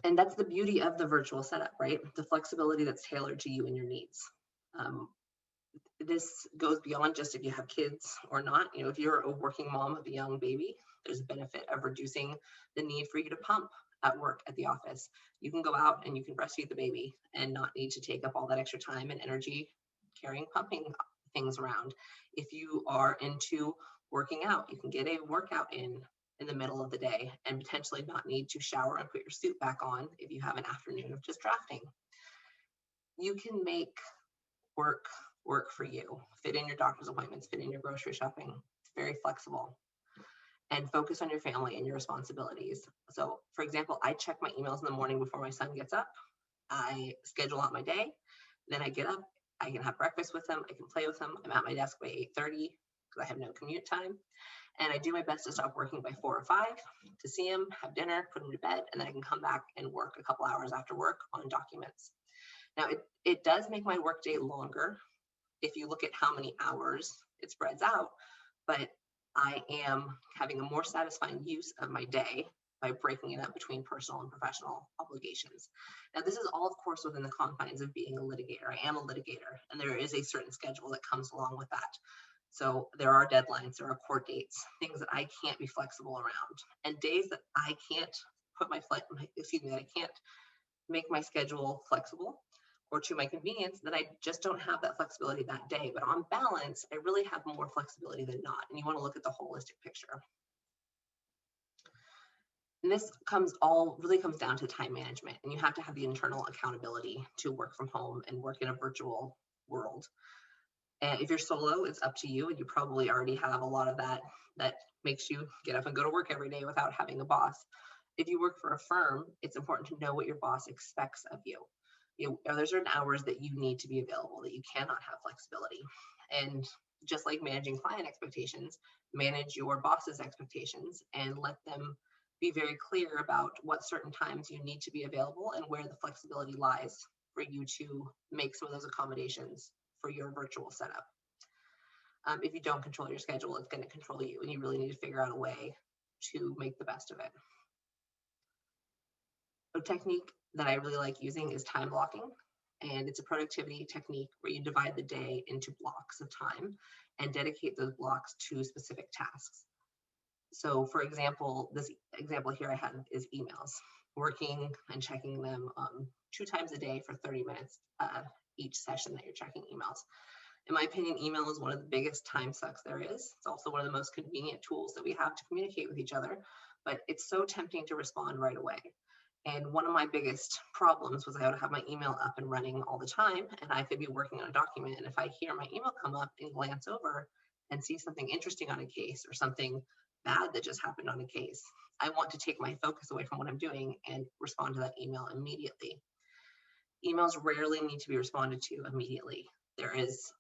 And that's the beauty of the virtual setup, right? The flexibility that's tailored to you and your needs. This goes beyond just if you have kids or not. If you're a working mom of a young baby, there's a benefit of reducing the need for you to pump at work at the office. You can go out and you can breastfeed the baby and not need to take up all that extra time and energy carrying pumping things around. If you are into working out, you can get a workout in the middle of the day and potentially not need to shower and put your suit back on if you have an afternoon of just drafting. You can make work for you, fit in your doctor's appointments, fit in your grocery shopping. It's very flexible. And focus on your family and your responsibilities. So, for example, I check my emails in the morning before my son gets up. I schedule out my day. Then I get up. I can have breakfast with him. I can play with him. I'm at my desk by 8:30 because I have no commute time. And I do my best to stop working by 4 or 5 to see him, have dinner, put him to bed, and then I can come back and work a couple hours after work on documents. Now, it does make my workday longer if you look at how many hours it spreads out, but I am having a more satisfying use of my day by breaking it up between personal and professional obligations. Now, this is all, of course, within the confines of being a litigator. I am a litigator, and there is a certain schedule that comes along with that. So there are deadlines, there are court dates, things that I can't be flexible around, and days that I can't that I can't make my schedule flexible or to my convenience, that I just don't have that flexibility that day. But on balance, I really have more flexibility than not. And you want to look at the holistic picture. And this really comes down to time management. And you have to have the internal accountability to work from home and work in a virtual world. And if you're solo, it's up to you. And you probably already have a lot of that makes you get up and go to work every day without having a boss. If you work for a firm, it's important to know what your boss expects of you. There's certain hours that you need to be available, that you cannot have flexibility. And just like managing client expectations, manage your boss's expectations and let them be very clear about what certain times you need to be available and where the flexibility lies for you to make some of those accommodations for your virtual setup. If you don't control your schedule, it's going to control you, and you really need to figure out a way to make the best of it. A technique that I really like using is time blocking, and it's a productivity technique where you divide the day into blocks of time and dedicate those blocks to specific tasks. So, for example, this example here I have is emails, working and checking them 2 times a day for 30 minutes each session that you're checking emails. In my opinion, email is one of the biggest time sucks there is. It's also one of the most convenient tools that we have to communicate with each other, but it's so tempting to respond right away. And one of my biggest problems was I would have my email up and running all the time, and I could be working on a document. And if I hear my email come up and glance over and see something interesting on a case or something bad that just happened on a case, I want to take my focus away from what I'm doing and respond to that email immediately. Emails rarely need to be responded to immediately. There is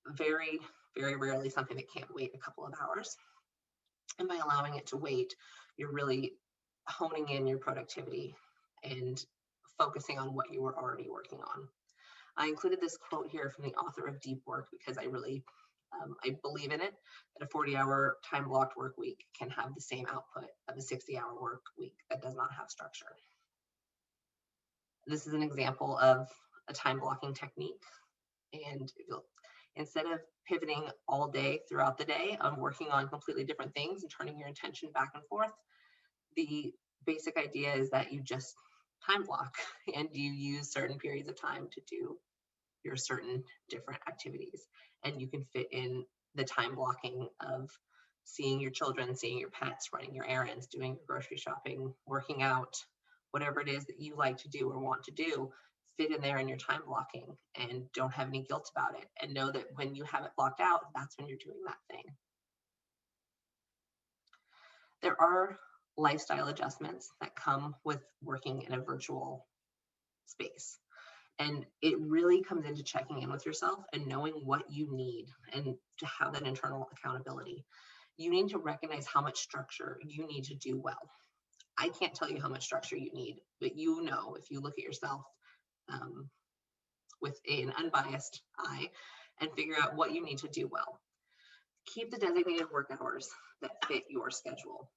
very, very rarely something that can't wait a couple of hours. And by allowing it to wait, you're really honing in your productivity and focusing on what you were already working on. I included this quote here from the author of Deep Work because I really I believe in it, that a 40-hour time-blocked work week can have the same output of a 60-hour work week that does not have structure. This is an example of a time blocking technique. And instead of pivoting all day throughout the day on working on completely different things and turning your attention back and forth, the basic idea is that you just time block and you use certain periods of time to do your certain different activities. And you can fit in the time blocking of seeing your children, seeing your pets, running your errands, doing your grocery shopping, working out, whatever it is that you like to do or want to do, fit in there in your time blocking and don't have any guilt about it. And know that when you have it blocked out, that's when you're doing that thing. There are lifestyle adjustments that come with working in a virtual space. And it really comes into checking in with yourself and knowing what you need and to have that internal accountability. You need to recognize how much structure you need to do well. I can't tell you how much structure you need, but you know, if you look at yourself with an unbiased eye and figure out what you need to do well. Keep the designated work hours that fit your schedule.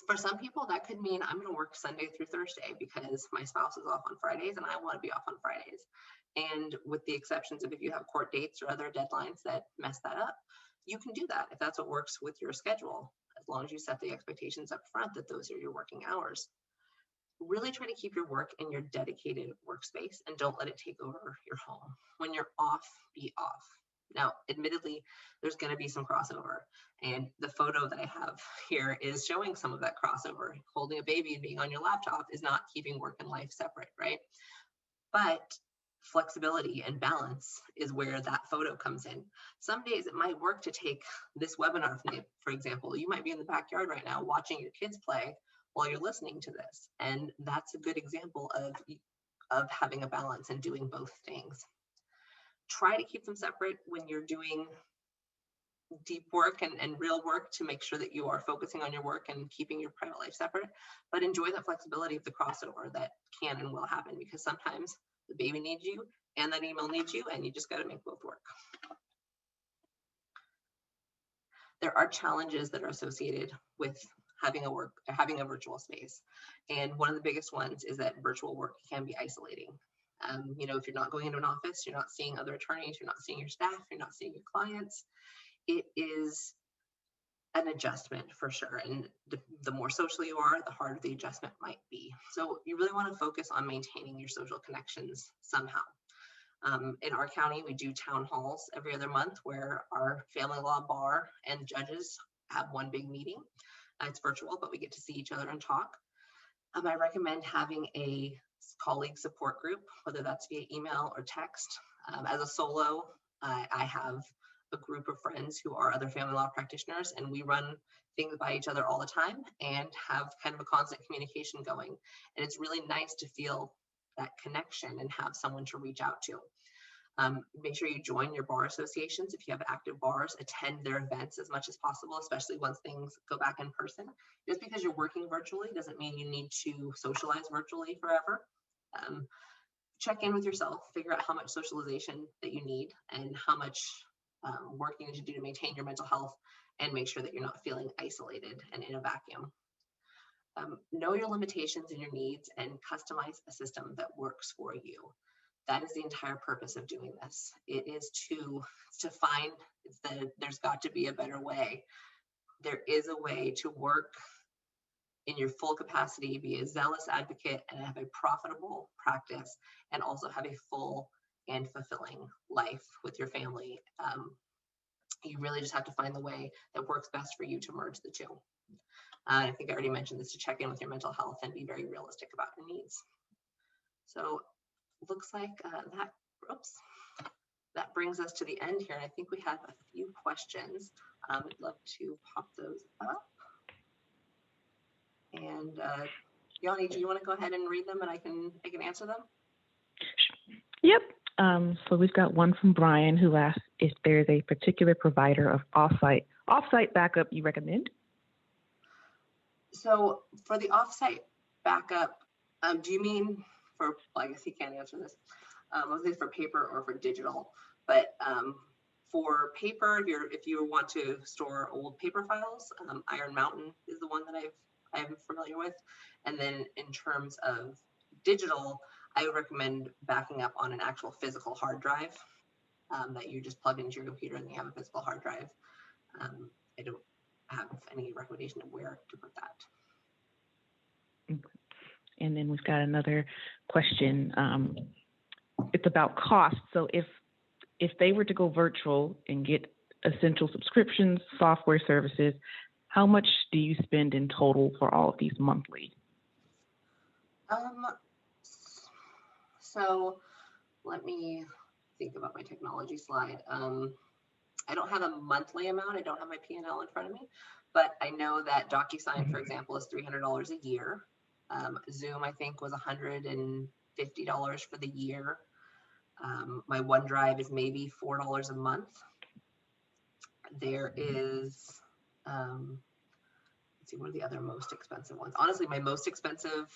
For some people, that could mean I'm going to work Sunday through Thursday because my spouse is off on Fridays and I want to be off on Fridays. And with the exceptions of if you have court dates or other deadlines that mess that up, you can do that if that's what works with your schedule, as long as you set the expectations up front that those are your working hours. Really try to keep your work in your dedicated workspace and don't let it take over your home. When you're off, be off. Now, admittedly, there's going to be some crossover, and the photo that I have here is showing some of that crossover. Holding a baby and being on your laptop is not keeping work and life separate, right? But flexibility and balance is where that photo comes in. Some days it might work to take this webinar, for example. You might be in the backyard right now watching your kids play while you're listening to this, and that's a good example of having a balance and doing both things. Try to keep them separate when you're doing deep work and real work to make sure that you are focusing on your work and keeping your private life separate, but enjoy the flexibility of the crossover that can and will happen, because sometimes the baby needs you and that email needs you, and you just got to make both work. There are challenges that are associated with having a virtual space. And one of the biggest ones is that virtual work can be isolating. You know, if you're not going into an office, you're not seeing other attorneys, you're not seeing your staff, you're not seeing your clients, it is an adjustment for sure. And the more social you are, the harder the adjustment might be. So you really want to focus on maintaining your social connections somehow. In our county, we do town halls every other month where our family law bar and judges have one big meeting. It's virtual, but we get to see each other and talk. I recommend having a colleague support group, whether that's via email or text. As a solo, I have a group of friends who are other family law practitioners, and we run things by each other all the time and have kind of a constant communication going. And it's really nice to feel that connection and have someone to reach out to. Make sure you join your bar associations. If you have active bars, attend their events as much as possible, especially once things go back in person. Just because you're working virtually doesn't mean you need to socialize virtually forever. Check in with yourself, figure out how much socialization that you need and how much work you need to do to maintain your mental health, and make sure that you're not feeling isolated and in a vacuum. Know your limitations and your needs and customize a system that works for you. That is the entire purpose of doing this. It is to find that there's got to be a better way. There is a way to work in your full capacity, be a zealous advocate, and have a profitable practice, and also have a full and fulfilling life with your family. You really just have to find the way that works best for you to merge the two. I think I already mentioned this, to check in with your mental health and be very realistic about your needs. So looks like that brings us to the end here. And I think we have a few questions. I'd love to pop those up. And Yanni, do you want to go ahead and read them and I can answer them? Yep. So we've got one from Brian who asked if there's a particular provider of offsite backup you recommend. So for the offsite backup, do you mean for, well, I guess he can't answer this. I was thinking for paper or for digital, but for paper, if you want to store old paper files, Iron Mountain is the one that I'm familiar with. And then in terms of digital, I would recommend backing up on an actual physical hard drive that you just plug into your computer and you have a physical hard drive. I don't have any recommendation of where to put that. And then we've got another question. It's about cost. So if they were to go virtual and get essential subscriptions, software services, how much do you spend in total for all of these monthly? So let me think about my technology slide. I don't have a monthly amount. I don't have my P&L in front of me, but I know that DocuSign, for example, is $300 a year. Zoom, I think, was $150 for the year. My OneDrive is maybe $4 a month. There is, let's see, what are the other most expensive ones? Honestly, my most expensive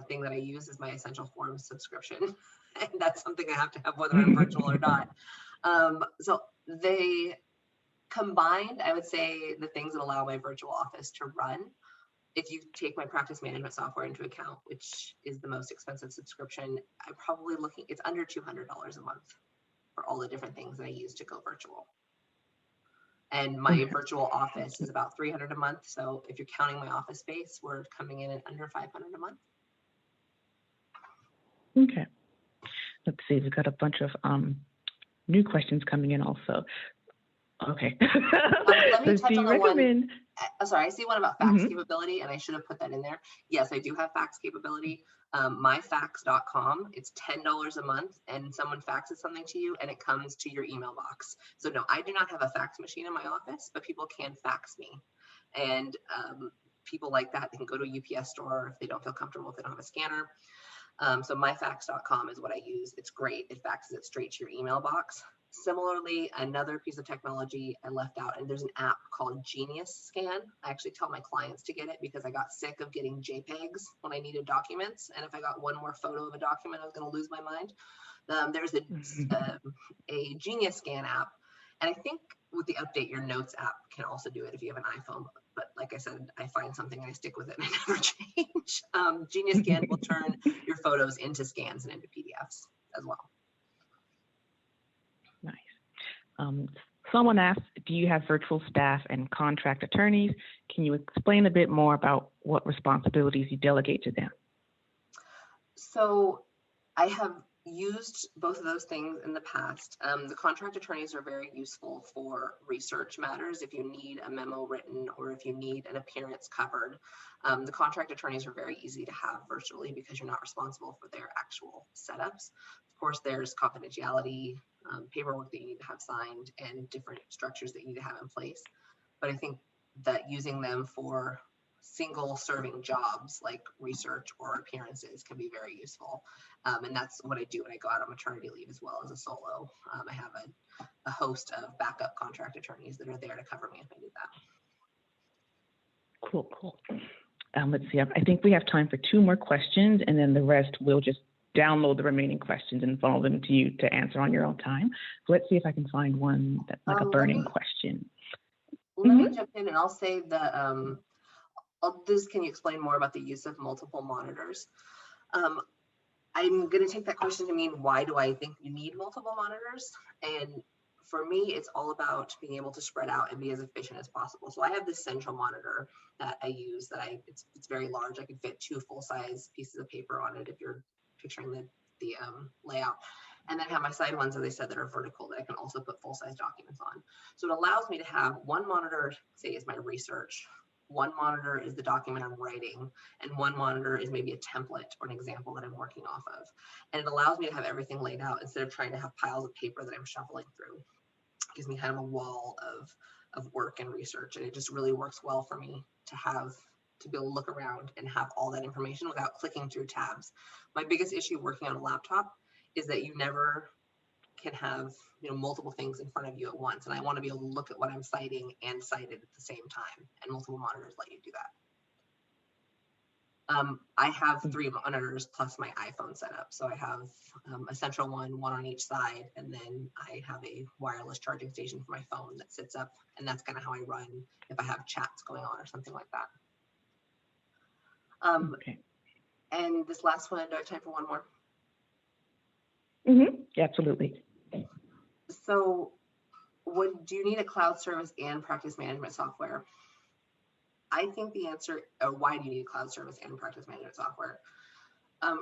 thing that I use is my Essential Forms subscription. And that's something I have to have whether I'm virtual or not. So they combined, I would say the things that allow my virtual office to run, if you take my practice management software into account, which is the most expensive subscription, I'm probably looking, it's under $200 a month for all the different things that I use to go virtual. And my virtual office is about $300 a month. So if you're counting my office space, we're coming in at under $500 a month. Okay. Let's see, we've got a bunch of new questions coming in also. Okay. Let me touch on the one. Sorry, I see one about fax Mm-hmm. capability, and I should have put that in there. Yes, I do have fax capability. Myfax.com, it's $10 a month, and someone faxes something to you, and it comes to your email box. So no, I do not have a fax machine in my office, but people can fax me. And people like that, they can go to a UPS store if they don't feel comfortable, if they don't have a scanner. So myfax.com is what I use. It's great. It faxes it straight to your email box. Similarly, another piece of technology I left out, and there's an app called Genius Scan. I actually tell my clients to get it because I got sick of getting JPEGs when I needed documents. And if I got one more photo of a document, I was going to lose my mind. There's a Genius Scan app. And I think with the update, your Notes app can also do it if you have an iPhone. But like I said, I find something and I stick with it and I never change. Genius Scan will turn your photos into scans and into PDFs as well. Nice. Someone asked, do you have virtual staff and contract attorneys? Can you explain a bit more about what responsibilities you delegate to them? So I have used both of those things in the past. The contract attorneys are very useful for research matters. If you need a memo written or if you need an appearance covered, the contract attorneys are very easy to have virtually because you're not responsible for their actual setups. Of course, there's confidentiality, paperwork that you need to have signed, and different structures that you need to have in place. But I think that using them for single serving jobs like research or appearances can be very useful. And that's what I do when I go out on maternity leave as well as a solo. I have a host of backup contract attorneys that are there to cover me if I need that. Cool. Let's see, I think we have time for 2 more questions, and then the rest we'll just download the remaining questions and funnel them to you to answer on your own time. So let's see if I can find one that's like a burning question. Let me jump in and I'll say that can you explain more about the use of multiple monitors? I'm going to take that question to mean, why do I think you need multiple monitors? And for me, it's all about being able to spread out and be as efficient as possible. So I have this central monitor that I use it's very large. I can fit 2 full-size pieces of paper on it if you're picturing the layout. And then I have my side ones, as I said, that are vertical that I can also put full-size documents on. So it allows me to have one monitor, say, is my research. One monitor is the document I'm writing, and one monitor is maybe a template or an example that I'm working off of. And it allows me to have everything laid out instead of trying to have piles of paper that I'm shuffling through. It gives me kind of a wall of work and research, and it just really works well for me to be able to look around and have all that information without clicking through tabs. My biggest issue working on a laptop is that you never can have multiple things in front of you at once, and I want to be able to look at what I'm citing and cite it at the same time, and multiple monitors let you do that. I have 3 monitors plus my iPhone set up. So I have a central one on each side, and then I have a wireless charging station for my phone that sits up, and that's kind of how I run if I have chats going on or something like that. Okay. And this last one, do I have time for one more? Absolutely. So do you need a cloud service and practice management software? I think the answer, or why do you need cloud service and practice management software?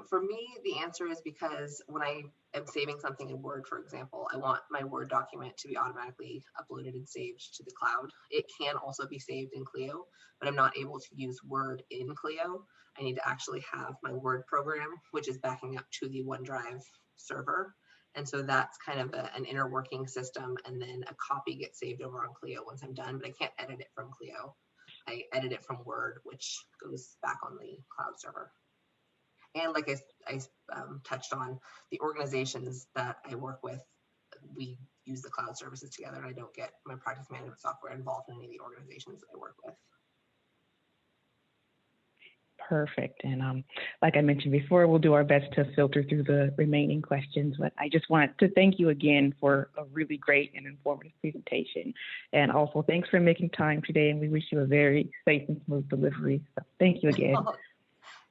For me, the answer is because when I am saving something in Word, for example, I want my Word document to be automatically uploaded and saved to the cloud. It can also be saved in Clio, but I'm not able to use Word in Clio. I need to actually have my Word program, which is backing up to the OneDrive server. And so that's kind of an inner working system. And then a copy gets saved over on Clio once I'm done, but I can't edit it from Clio. I edit it from Word, which goes back on the cloud server. And like I touched on, the organizations that I work with, we use the cloud services together, and I don't get my practice management software involved in any of the organizations that I work with. Perfect. And like I mentioned before, we'll do our best to filter through the remaining questions, but I just want to thank you again for a really great and informative presentation. And also thanks for making time today, and we wish you a very safe and smooth delivery. So thank you again.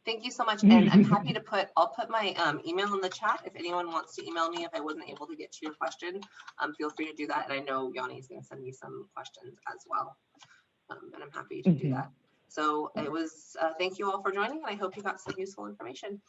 Thank you so much. And I'm happy to I'll put my email in the chat. If anyone wants to email me if I wasn't able to get to your question, feel free to do that. And I know Yanni is going to send me some questions as well. And I'm happy to do that. So it was, thank you all for joining, and I hope you got some useful information.